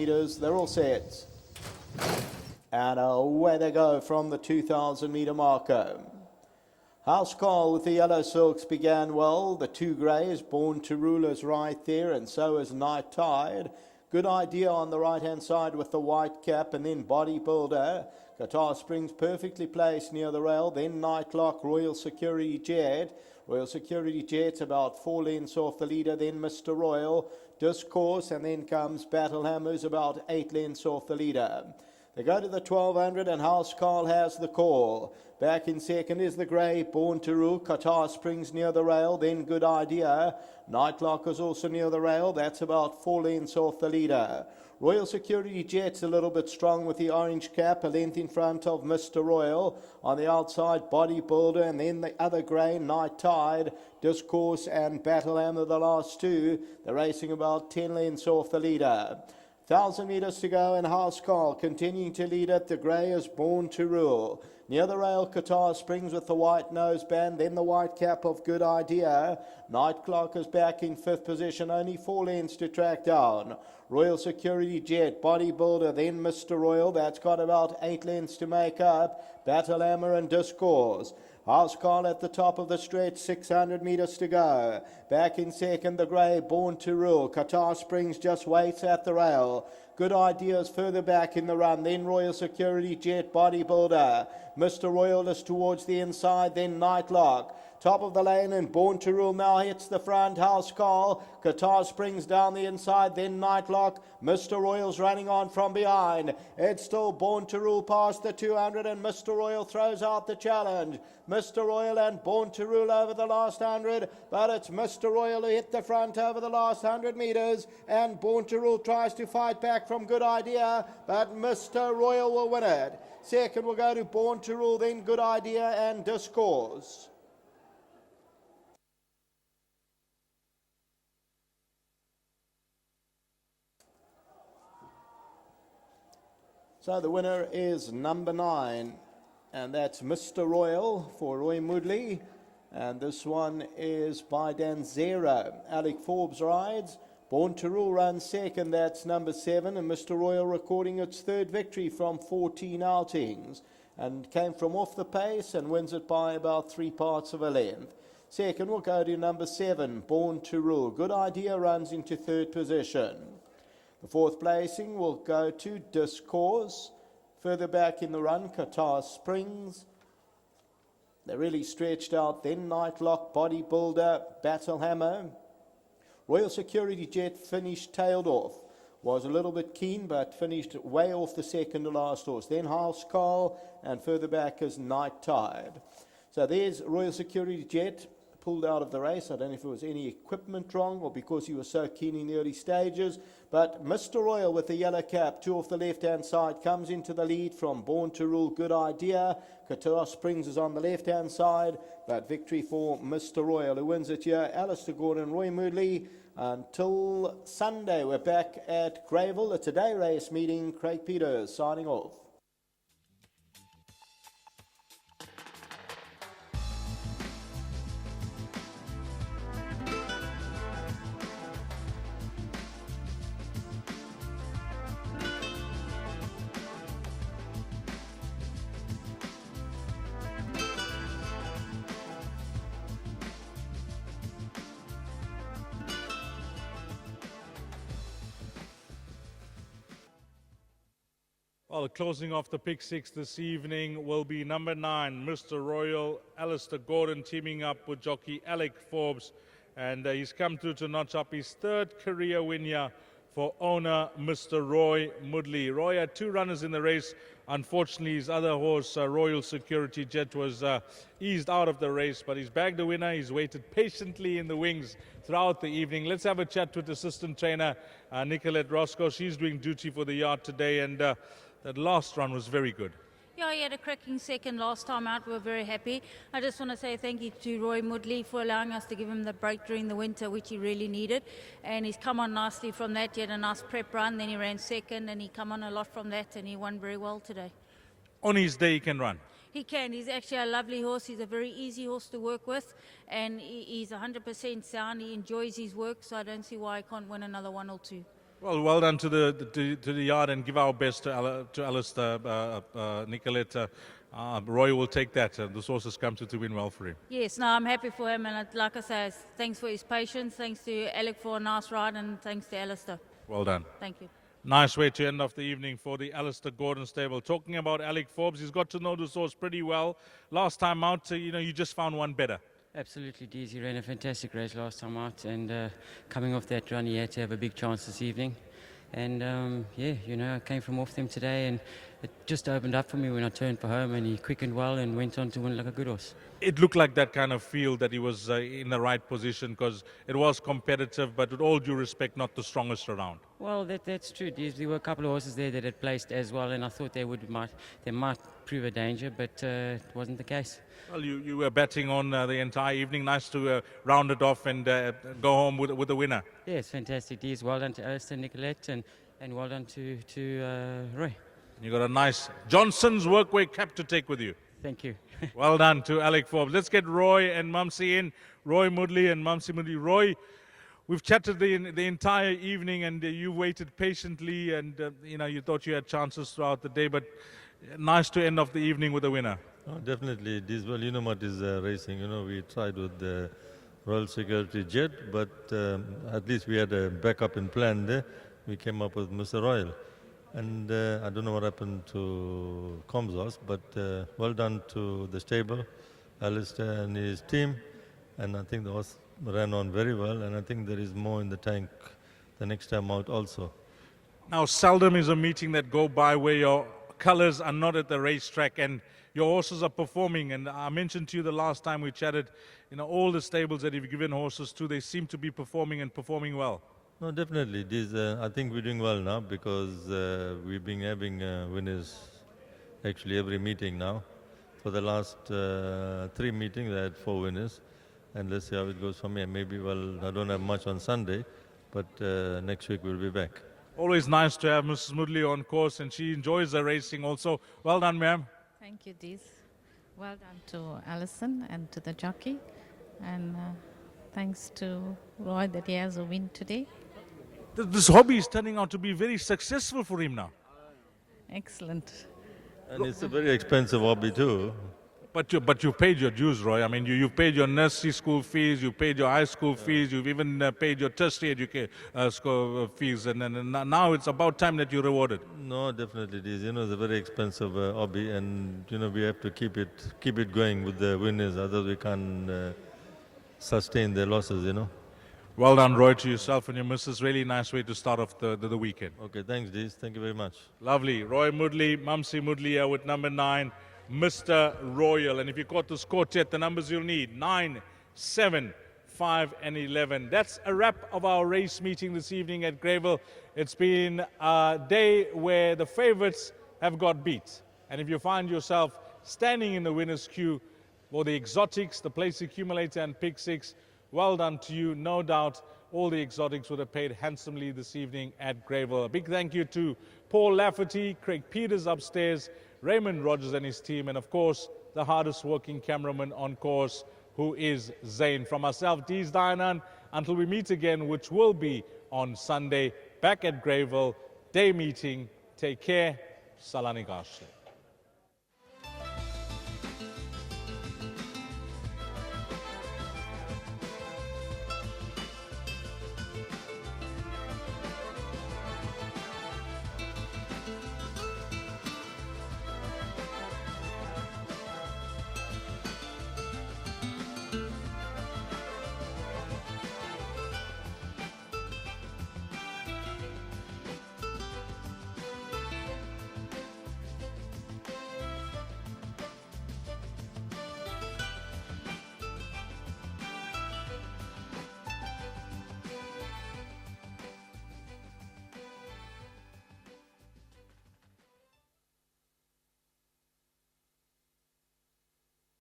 meters. They're all set. And away they go from the 2,000 meter marker. House Call with the yellow silks began well. The two greys, Born to Rule, is right there, and so is Night Tide. Good Idea on the right-hand side with the white cap, and then Bodybuilder. Qatar Springs perfectly placed near the rail, then Nightlock, Royal Security Jet. Royal Security Jet's about 4 lengths off the leader, then Mr. Royal, Discourse, and then comes Battle Hammers about 8 lengths off the leader. They go to the 1200 and House Carl has the call. Back in second is the grey, Born to Rule. Qatar Springs near the rail, then Good Idea. Nightlock is also near the rail. That's about 4 lengths off the leader. Royal Security Jet's a little bit strong with the orange cap, a length in front of Mr. Royal. On the outside, Bodybuilder, and then the other grey, Night Tide, Discourse and Battle Hammer, the last two. They're racing about 10 lengths off the leader. 1,000 metres to go, and House Call continuing to lead it. The grey is Born to Rule. Near the rail, Qatar Springs with the white noseband, then the white cap of Good Idea. Night Clock is back in 5th position, only 4 lengths to track down. Royal Security Jet, Bodybuilder, then Mr. Royal. That's got about 8 lengths to make up. Battle Hammer and Discourse. House Call at the top of the stretch, 600 metres to go. Back in second, the grey, Born to Rule. Qatar Springs just waits at the rail. Good Ideas further back in the run, then Royal Security Jet, Bodybuilder. Mr. Royal is towards the inside, then Nightlock. Top of the lane, and Born to Rule now hits the front. House Call, Qatar Springs down the inside, then Nightlock. Mr. Royal's running on from behind. It's still Born to Rule past the 200, and Mr. Royal throws out the challenge. Mr. Royal and Born to Rule over the last 100, but it's Mr. Royal who hit the front over the last 100 metres, and Born to Rule tries to fight back from Good Idea, but Mr. Royal will win it. Second will go to Born to Rule, then Good Idea and Discourse. So the winner is number 9, and that's Mr. Royal for Roy Moodley. And this one is by Danzera. Alec Forbes rides. Born to Rule runs second, that's number 7. And Mr. Royal recording its 3rd victory from 14 outings. And came from off the pace and wins it by about 3 parts of a length. Second will go to number 7, Born to Rule. Good Idea runs into 3rd position. The 4th placing will go to Discourse. Further back in the run, Qatar Springs. They're really stretched out. Then Nightlock, Bodybuilder, Battle Hammer. Royal Security Jet finished tailed off. Was a little bit keen, but finished way off the second to last horse. Then House Call, and further back is Night Tide. So there's Royal Security Jet. Pulled out of the race. I don't know if it was any equipment wrong or because he was so keen in the early stages. But Mr. Royal with the yellow cap, 2 off the left-hand side, comes into the lead from Born to Rule, Good Idea. Qatar Springs is on the left-hand side, but victory for Mr. Royal, who wins it here. Alistair Gordon, Roy Moodley. Until Sunday, we're back at Greyville. It's a day race meeting. Craig Peters signing off. Well, closing off the pick 6 this evening will be number 9, Mr. Royal, Alistair Gordon teaming up with jockey Alec Forbes. And he's come through to notch up his 3rd career win here for owner Mr. Roy Moodley. Roy had 2 runners in the race. Unfortunately, his other horse, Royal Security Jet, was eased out of the race, but he's bagged the winner. He's waited patiently in the wings throughout the evening. Let's have a chat with assistant trainer Nicolette Roscoe. She's doing duty for the yard today, and that last run was very good. Yeah, he had a cracking second last time out. We're very happy. I just want to say thank you to Roy Moodley for allowing us to give him the break during the winter, which he really needed. And he's come on nicely from that. He had a nice prep run, then he ran second, and he come on a lot from that, and he won very well today. On his day, he can run. He can. He's actually a lovely horse. He's a very easy horse to work with, and he's 100% sound. He enjoys his work, so I don't see why he can't win another 1 or 2. Well done to the yard, and give our best to Alistair Nicolette. Roy will take that. The sources come to win well for him. Yes, no, I'm happy for him, and like I say, thanks for his patience, thanks to Alec for a nice ride, and thanks to Alistair. Well done. Thank you. Nice way to end off the evening for the Alistair Gordon stable. Talking about Alec Forbes, he's got to know the source pretty well. Last time out, you just found one better. Absolutely, Deez. He ran a fantastic race last time out, and coming off that run, he had to have a big chance this evening. And I came from off them today, and it just opened up for me when I turned for home, and he quickened well and went on to win like a good horse. It looked like that kind of field that he was in the right position, because it was competitive, but with all due respect, not the strongest around. Well, that's true, Deez. There were a couple of horses there that had placed as well, and I thought they might prove a danger, but it wasn't the case. Well, you were betting on the entire evening. Nice to round it off and go home with the winner. Yes, fantastic, Deez. Well done to Alistair Nicolette, and well done to Roy. You got a nice Johnson's Workway cap to take with you. Thank you. Well done to Alec Forbes. Let's get Roy and Mumsy in. Roy Mudley and Mumsy Mudley. Roy, we've chatted the entire evening, and you waited patiently, and you thought you had chances throughout the day, but nice to end off the evening with a winner. Oh, definitely. This, well, you know what is racing. We tried with the Royal Security Jet, but at least we had a backup in plan there. We came up with Mr. Royal. And I don't know what happened to Comsos, but well done to the stable, Alistair and his team. And I think the horse ran on very well, and I think there is more in the tank the next time out also. Now, seldom is a meeting that go by where your colors are not at the racetrack and your horses are performing. And I mentioned to you the last time we chatted, all the stables that you've given horses to, they seem to be performing and performing well. No, definitely. I think we're doing well now, because we've been having winners actually every meeting now. For the last 3 meetings, I had 4 winners. And let's see how it goes from here. Maybe, I don't have much on Sunday, but next week we'll be back. Always nice to have Mrs. Mudley on course, and she enjoys the racing also. Well done, ma'am. Thank you, Deez. Well done to Alison and to the jockey. And thanks to Roy that he has a win today. This hobby is turning out to be very successful for him now. Excellent. And it's a very expensive hobby too. But you paid your dues, Roy. I mean, you've paid your nursery school fees, you paid your high school fees, you've even paid your tertiary school fees, and now it's about time that you're rewarded. No, definitely it is. It's a very expensive hobby, and we have to keep it going with the winners, otherwise we can't sustain the losses. Well done, Roy, to yourself and your missus. Really nice way to start off the weekend. Okay, thanks, Deez. Thank you very much. Lovely. Roy Mudley, Mumsy Mudley here with number 9. Mr. Royal. And if you caught this quartet, the numbers you'll need: 9, 7, 5, and 11. That's a wrap of our race meeting this evening at Greyville. It's been a day where the favorites have got beat. And if you find yourself standing in the winner's queue for the exotics, the place accumulator, and pick 6, well done to you. No doubt all the exotics would have paid handsomely this evening at Greyville. A big thank you to Paul Lafferty, Craig Peters upstairs, Raymond Rogers and his team, and of course the hardest working cameraman on course, who is Zane. From myself, Deez Dianan, until we meet again, which will be on Sunday back at Greyville, day meeting. Take care. Salani Gashle.